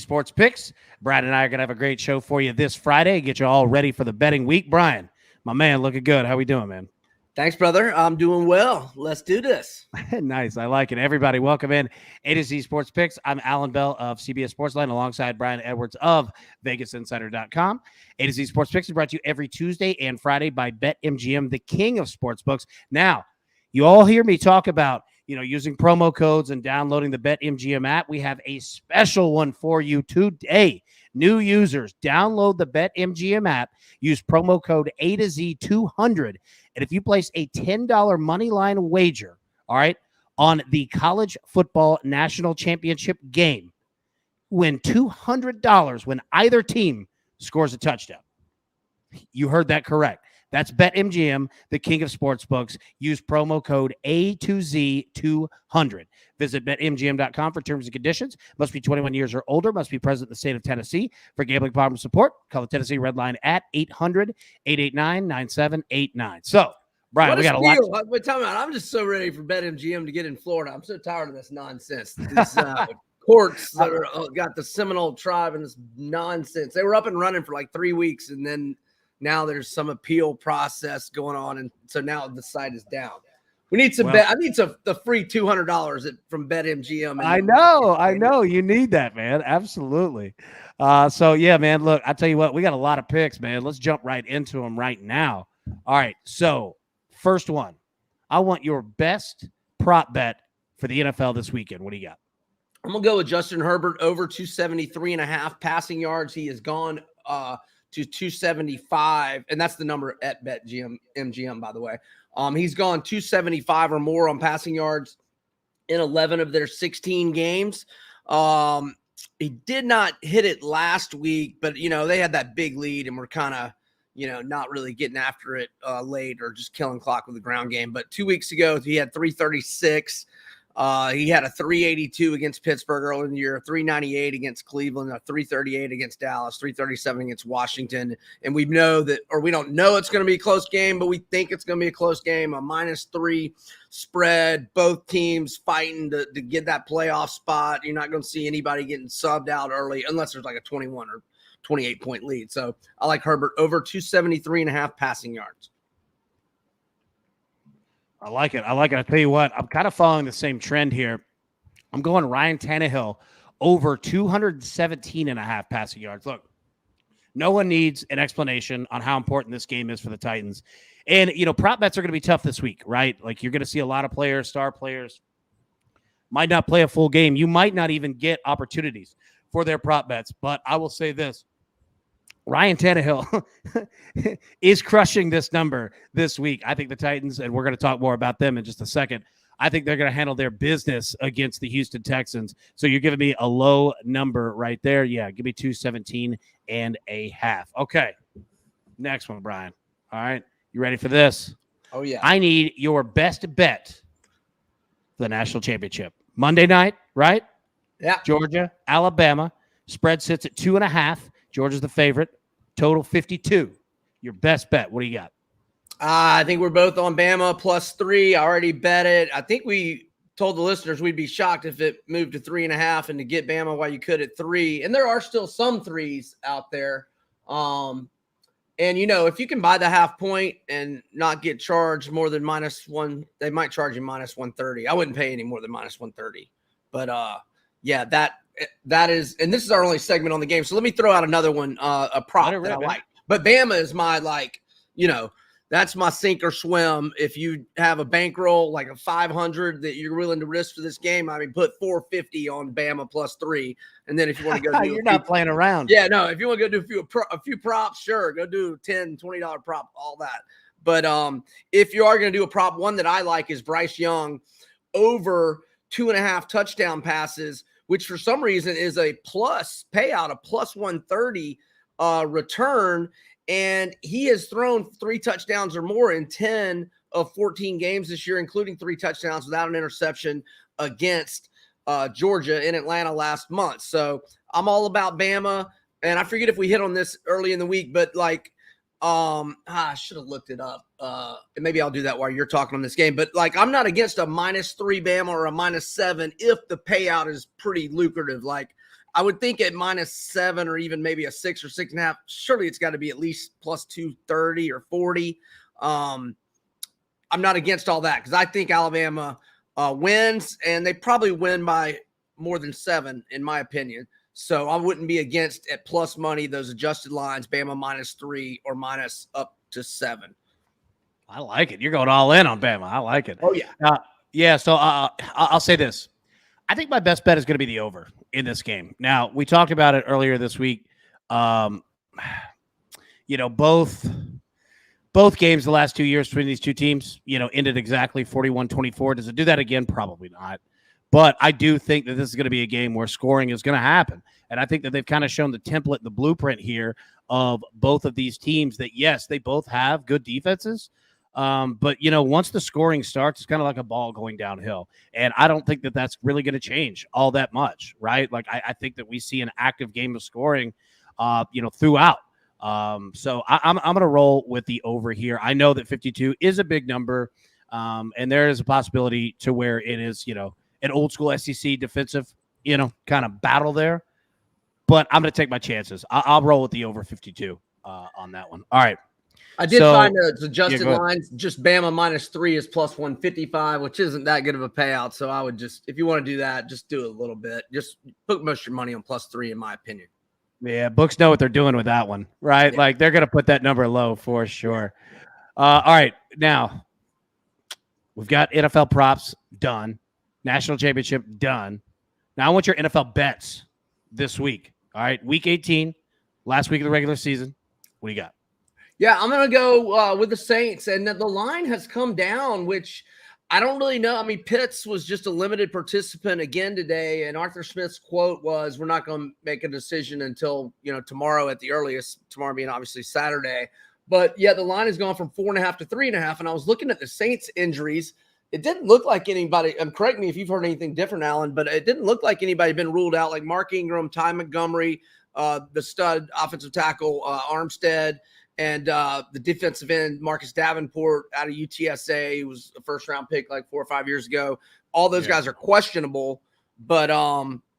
Sports Picks. Brian and I are going to have a great show for you this Friday. Get you all ready for the betting week. Brian, my man, looking good. How we doing, man? Thanks, brother. I'm doing well. Let's do this. Nice. I like it. Everybody, welcome in A to Z Sports Picks. I'm Alan Bell of CBS Sportsline alongside Brian Edwards of VegasInsider.com. A to Z Sports Picks is brought to you every Tuesday and Friday by BetMGM, the king of sportsbooks. Now, you all hear me talk about using promo codes and downloading the BetMGM app. We have a special one for you today. New users, download the BetMGM app, use promo code A to Z 200, and if you place a $10 money line wager, all right, on the college football national championship game, win $200 when either team scores a touchdown. You heard that correct. That's BetMGM, the king of sportsbooks. Use promo code A2Z200. Visit BetMGM.com for terms and conditions. Must be 21 years or older. Must be present in the state of Tennessee. For gambling problem support, call the Tennessee Red Line at 800-889-9789. So, Brian, we got a lot. I'm just so ready for BetMGM to get in Florida. I'm so tired of this nonsense. These courts that are got the Seminole tribe and this nonsense. They were up and running for like 3 weeks, and then now there's some appeal process going on, and so now the site is down. We need some bet. I need the free $200 from BetMGM. I know. You need that, man. Absolutely. So yeah, man. Look, I tell you what, we got a lot of picks, man. Let's jump right into them right now. All right. So first one, I want your best prop bet for the NFL this weekend. What do you got? I'm gonna go with Justin Herbert over 273.5 passing yards. He has gone to 275, and that's the number at BetMGM, by the way. He's gone 275 or more on passing yards in 11 of their 16 games. He did not hit it last week, but they had that big lead and we're kind of not really getting after it late or just killing clock with the ground game. But 2 weeks ago he had 336. He had a 382 against Pittsburgh early in the year, a 398 against Cleveland, a 338 against Dallas, 337 against Washington. And we know that, or we don't know it's going to be a close game, but we think it's going to be a close game, a -3 spread, both teams fighting to get that playoff spot. You're not going to see anybody getting subbed out early unless there's like a 21 or 28 point lead. So I like Herbert over 273.5 passing yards. I like it. I tell you what, I'm kind of following the same trend here. I'm going Ryan Tannehill over 217.5 passing yards. Look, no one needs an explanation on how important this game is for the Titans. And, prop bets are going to be tough this week, right? Like, you're going to see a lot of players, star players, might not play a full game. You might not even get opportunities for their prop bets. But I will say this. Ryan Tannehill is crushing this number this week. I think the Titans, and we're going to talk more about them in just a second, I think they're going to handle their business against the Houston Texans. So you're giving me a low number right there. Yeah, give me 217.5. Okay, next one, Brian. All right, you ready for this? Oh, yeah. I need your best bet for the national championship. Monday night, right? Yeah. Georgia, Alabama. Spread sits at 2.5. Georgia's the favorite. Total 52. Your best bet. What do you got? I think we're both on Bama +3. I already bet it. I think we told the listeners we'd be shocked if it moved to 3.5 and to get Bama while you could at 3. And there are still some 3s out there. And, if you can buy the half point and not get charged more than -1, they might charge you -130. I wouldn't pay any more than -130. But, yeah, that is, and this is our only segment on the game. So let me throw out another one, a prop that I like. But Bama is my, that's my sink or swim. If you have a bankroll, like a 500 that you're willing to risk for this game, put 450 on Bama +3. And then if you want to go do you're not playing around. Yeah, no, if you want to go do a few props, sure, go do $10, $20 prop, all that. But if you are going to do a prop, one that I like is Bryce Young over 2.5 touchdown passes, which for some reason is a plus payout, a +130 return. And he has thrown 3 touchdowns or more in 10 of 14 games this year, including 3 touchdowns without an interception against Georgia in Atlanta last month. So I'm all about Bama. And I forget if we hit on this early in the week, but I should have looked it up. And maybe I'll do that while you're talking on this game. But I'm not against a -3 Bama or a -7 if the payout is pretty lucrative. I would think at -7 or even maybe a 6 or 6.5. Surely it's got to be at least plus 230 or 40. I'm not against all that because I think Alabama wins, and they probably win by more than 7, in my opinion. So I wouldn't be against at plus money those adjusted lines, Bama -3 or minus up to 7. I like it. You're going all in on Bama. I like it. Oh, yeah. Yeah, so I'll say this. I think my best bet is going to be the over in this game. Now, we talked about it earlier this week. Both games the last 2 years between these two teams, ended exactly 41-24. Does it do that again? Probably not. But I do think that this is going to be a game where scoring is going to happen. And I think that they've kind of shown the template, the blueprint here of both of these teams that, yes, they both have good defenses. But, once the scoring starts, it's kind of like a ball going downhill. And I don't think that that's really going to change all that much, right? Like, I think that we see an active game of scoring, throughout. So I'm going to roll with the over here. I know that 52 is a big number, and there is a possibility to where it is, an old school SEC defensive, kind of battle there. But I'm going to take my chances. I'll roll with the over 52 on that one. All right. I did find the adjusted lines. Just Bama -3 is plus 155, which isn't that good of a payout. So I would just, if you want to do that, just do it a little bit. Just put most of your money on +3, in my opinion. Yeah, books know what they're doing with that one, right? Yeah. Like, they're going to put that number low for sure. All right. Now, we've got NFL props done. National championship done. Now, I want your NFL bets this week. All right. Week 18, last week of the regular season. What do you got? Yeah, I'm going to go with the Saints. And the line has come down, which I don't really know. I mean, Pitts was just a limited participant again today. And Arthur Smith's quote was, we're not going to make a decision until, tomorrow at the earliest, tomorrow being obviously Saturday. But, yeah, the line has gone from 4.5 to 3.5. And I was looking at the Saints injuries. It didn't look like anybody, correct me if you've heard anything different, Alan, but it didn't look like anybody had been ruled out, like Mark Ingram, Ty Montgomery, the stud offensive tackle, Armstead, and the defensive end, Marcus Davenport out of UTSA, who was a first-round pick like 4 or 5 years ago. All those guys are questionable, but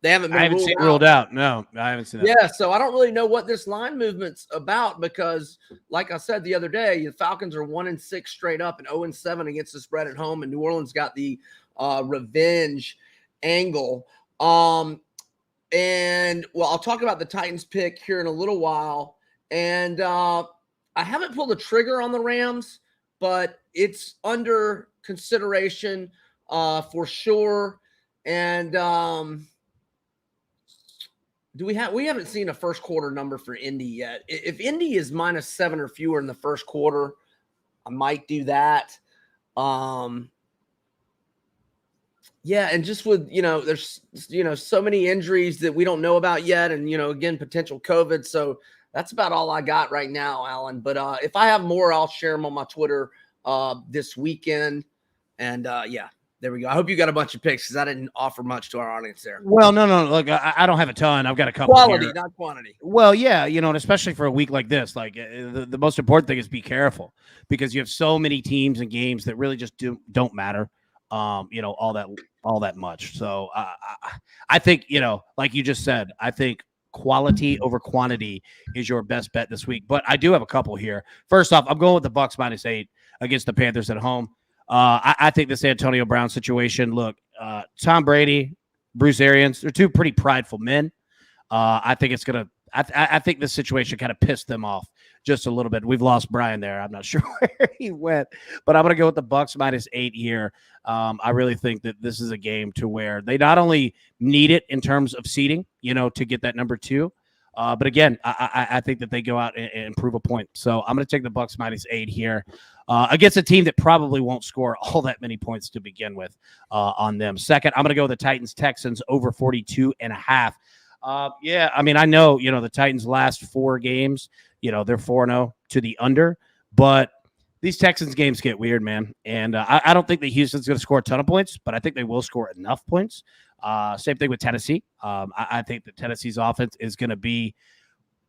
they haven't been ruled out. No, I haven't seen that. Yeah, so I don't really know what this line movement's about because, like I said the other day, the Falcons are 1-6 straight up and 0-7 against the spread at home, and New Orleans got the revenge angle. And, I'll talk about the Titans pick here in a little while. And I haven't pulled the trigger on the Rams, but it's under consideration for sure. And we haven't seen a first quarter number for Indy yet. If Indy is -7 or fewer in the first quarter, I might do that. Yeah, and just with, there's, so many injuries that we don't know about yet. And, again, potential COVID. So that's about all I got right now, Alan. But if I have more, I'll share them on my Twitter this weekend. And, there we go. I hope you got a bunch of picks because I didn't offer much to our audience there. Well, no. Look, I don't have a ton. I've got a couple. Quality, here. not quantity. Well, yeah, and especially for a week like this, like the most important thing is be careful because you have so many teams and games that really just don't matter. All that much. So I think, like you just said, I think quality over quantity is your best bet this week. But I do have a couple here. First off, I'm going with the Bucs -8 against the Panthers at home. I think this Antonio Brown situation, look, Tom Brady, Bruce Arians, they're two pretty prideful men. I think it's going to – I think this situation kind of pissed them off just a little bit. We've lost Brian there. I'm not sure where he went. But I'm going to go with the Bucs -8 here. I really think that this is a game to where they not only need it in terms of seeding, to get that number 2, but again, I think that they go out and prove a point. So I'm going to take the Bucs -8 here against a team that probably won't score all that many points to begin with on them. Second, I'm going to go with the Titans-Texans over 42.5. Yeah, I mean, I know, the Titans' last 4 games, they're 4-0 to the under, but these Texans games get weird, man. And I don't think that Houston's going to score a ton of points, but I think they will score enough points. Same thing with Tennessee. I think that Tennessee's offense is going to be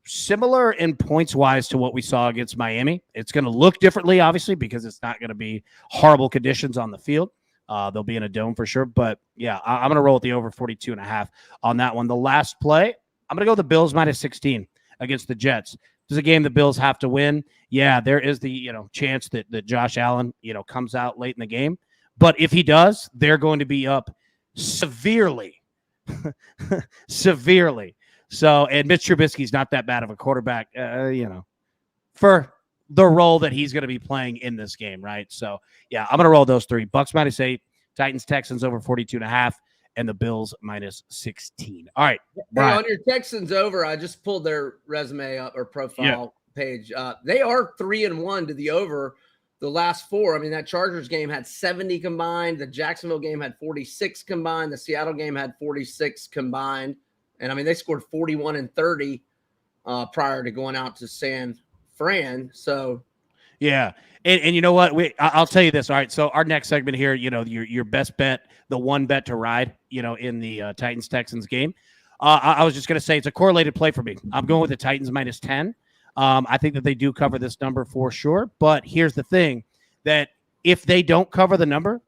similar in points-wise to what we saw against Miami. It's going to look differently, obviously, because it's not going to be horrible conditions on the field. They'll be in a dome for sure. But yeah, I'm going to roll with the over 42.5 on that one. The last play, I'm going to go with the Bills minus 16 against the Jets. This is a game the Bills have to win. Yeah, there is the chance that Josh Allen comes out late in the game. But if he does, they're going to be up severely. Severely. So, and Mitch Trubisky's not that bad of a quarterback, for the role that he's going to be playing in this game, right? So, yeah, I'm going to roll those three. Bucks minus 8, Titans, Texans over 42.5, and the Bills minus 16. All right. Hey, on your Texans over, I just pulled their resume up or profile page. They are 3-1 to the over the last 4. I mean, that Chargers game had 70 combined. The Jacksonville game had 46 combined. The Seattle game had 46 combined. And I mean, they scored 41 and 30 prior to going out to San Fran. So, yeah. And you know what? I'll tell you this. All right. So our next segment here, your best bet, the one bet to ride, in the Titans-Texans game. I was just going to say it's a correlated play for me. I'm going with the Titans minus 10. I think that they do cover this number for sure. But here's the thing, that if they don't cover the number,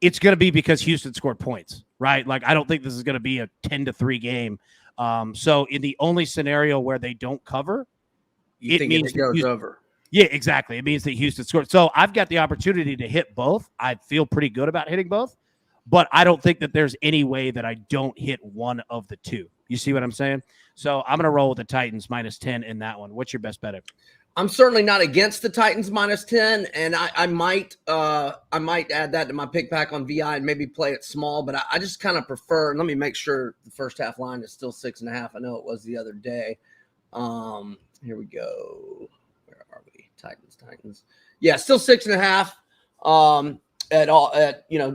it's going to be because Houston scored points, right? Like, I don't think this is going to be a 10-3 game. So in the only scenario where they don't cover, it means it goes over. Yeah, exactly. It means that Houston scored. So I've got the opportunity to hit both. I feel pretty good about hitting both, but I don't think that there's any way that I don't hit one of the two. You see what I'm saying? So I'm going to roll with the Titans minus 10 in that one. What's your best bet? I'm certainly not against the Titans minus 10, and I might add that to my pick pack on VI and maybe play it small, but I just kind of prefer. Let me make sure the first half line is still 6.5. I know it was the other day. Here we go. Where are we? Titans. Yeah, still 6.5. At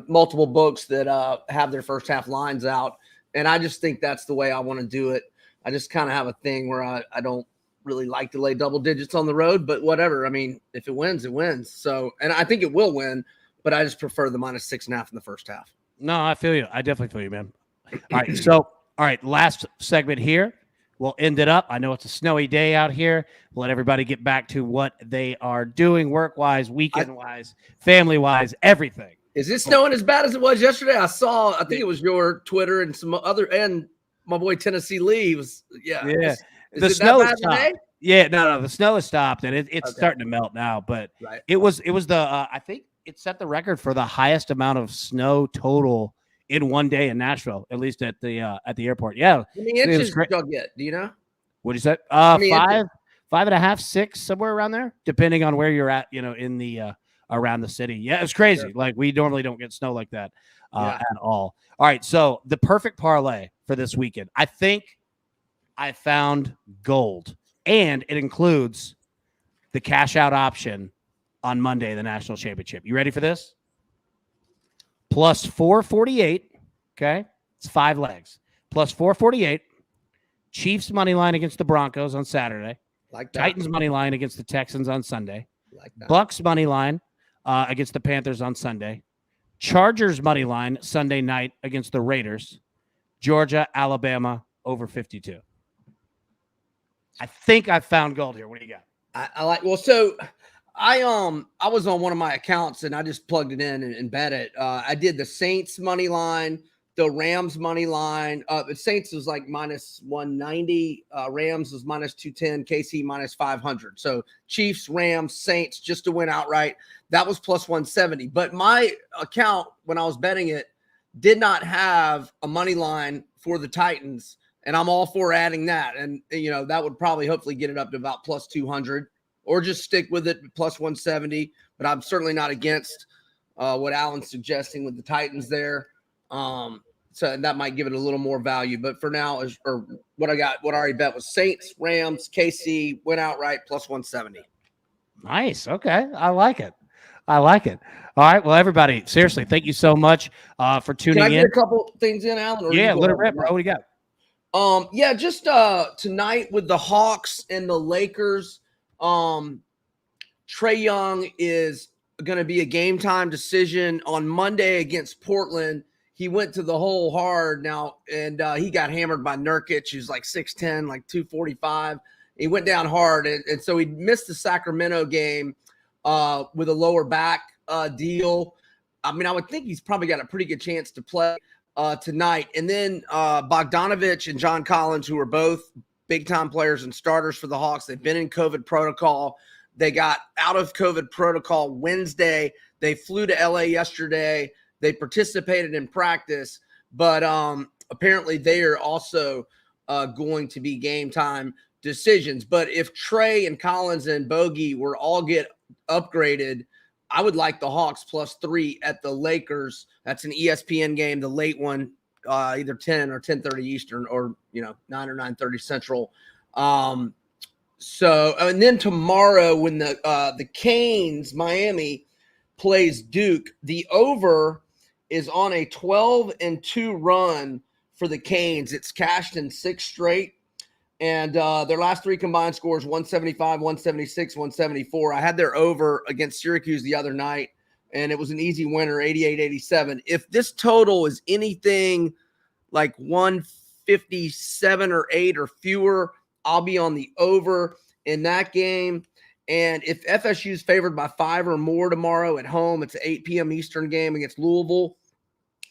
multiple books that have their first half lines out, and I just think that's the way I want to do it. I just kind of have a thing where I don't really like to lay double digits on the road, but whatever. I mean, if it wins, it wins. So, and I think it will win, but I just prefer the minus 6.5 in the first half. No, I feel you. I definitely feel you, man. All right. Last segment here. We'll end it up. I know it's a snowy day out here. We'll let everybody get back to what they are doing work-wise, weekend-wise, family-wise, everything. Is it snowing as bad as it was yesterday? I think it was your Twitter and some other, and my boy Tennessee Lee was, yeah. The snow is stopped. Yeah, no, the snow has stopped, and it's starting to melt now. But it was the I think it set the record for the highest amount of snow total in one day in Nashville, at least at the airport. Yeah, how many inches did y'all get? Do you know? What did you say? 5.5, 6, somewhere around there, depending on where you're at. In the around the city. Yeah, it's crazy. Sure. Like, we normally don't get snow like that at all. All right, so the perfect parlay for this weekend. I think I found gold, and it includes the cash out option on Monday, the national championship. You ready for this? Plus 448. Okay. It's 5 legs. Plus 448. Chiefs money line against the Broncos on Saturday. Like that. Titans money line against the Texans on Sunday. Like that. Bucks money line against the Panthers on Sunday. Chargers money line Sunday night against the Raiders. Georgia, Alabama over 52. I think I found gold here. What do you got? I like. Well, so I was on one of my accounts and I just plugged it in and bet it. I did the Saints money line, the Rams money line. The Saints was like minus 190. Rams was minus 210. KC minus 500. So Chiefs, Rams, Saints just to win outright. That was plus 170. But my account when I was betting it did not have a money line for the Titans, and I'm all for adding that. And that would probably hopefully get it up to about plus 200. Or just stick with it, plus 170. But I'm certainly not against what Alan's suggesting with the Titans there. So that might give it a little more value. But for now, what I already bet was Saints, Rams, KC, went outright, plus 170. Nice. Okay. I like it. All right. Well, everybody, seriously, thank you so much for tuning in. Can I get a couple things in, Alan? Yeah, let it rip, bro. What do you got? Just tonight with the Hawks and the Lakers. Trae Young is going to be a game time decision on Monday against Portland. He went to the hole hard now, and he got hammered by Nurkic, who's like 6'10", like 245. He went down hard, and so he missed the Sacramento game with a lower back deal. I mean, I would think he's probably got a pretty good chance to play tonight. And then Bogdanovich and John Collins, who are both big-time players and starters for the Hawks. They've been in COVID protocol. They got out of COVID protocol Wednesday. They flew to LA yesterday. They participated in practice, but apparently they are also going to be game time decisions. But if Trey and Collins and Bogey were all get upgraded, I would like the Hawks +3 at the Lakers. That's an ESPN game, the late one, either 10 or 10:30 Eastern, or 9 or 9:30 Central. So, and then tomorrow when the Canes, Miami, plays Duke, the over is on a 12-2 run for the Canes. It's cashed in 6 straight. And their last 3 combined scores, 175, 176, 174. I had their over against Syracuse the other night, and it was an easy winner, 88-87. If this total is anything like 157 or 8 or fewer, I'll be on the over in that game. And if FSU is favored by 5 or more tomorrow at home, it's an 8 p.m. Eastern game against Louisville.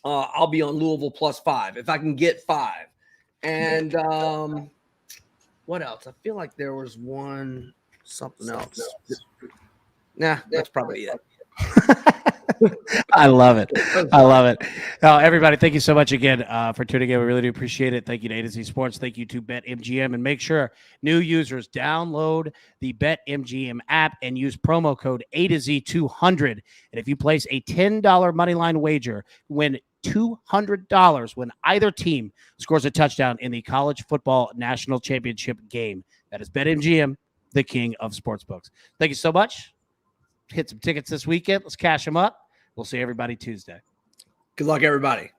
I'll be on Louisville +5 if I can get 5. And what else? I feel like there was something else. Nah, that's probably it. I love it. I love it. Everybody, thank you so much again for tuning in. We really do appreciate it. Thank you to A to Z Sports. Thank you to BetMGM. And make sure new users download the BetMGM app and use promo code A to Z 200. And if you place a $10 moneyline wager, win $200 when either team scores a touchdown in the college football national championship game. That is BetMGM, the king of sportsbooks. Thank you so much. Hit some tickets this weekend. Let's cash them up. We'll see everybody Tuesday. Good luck, everybody.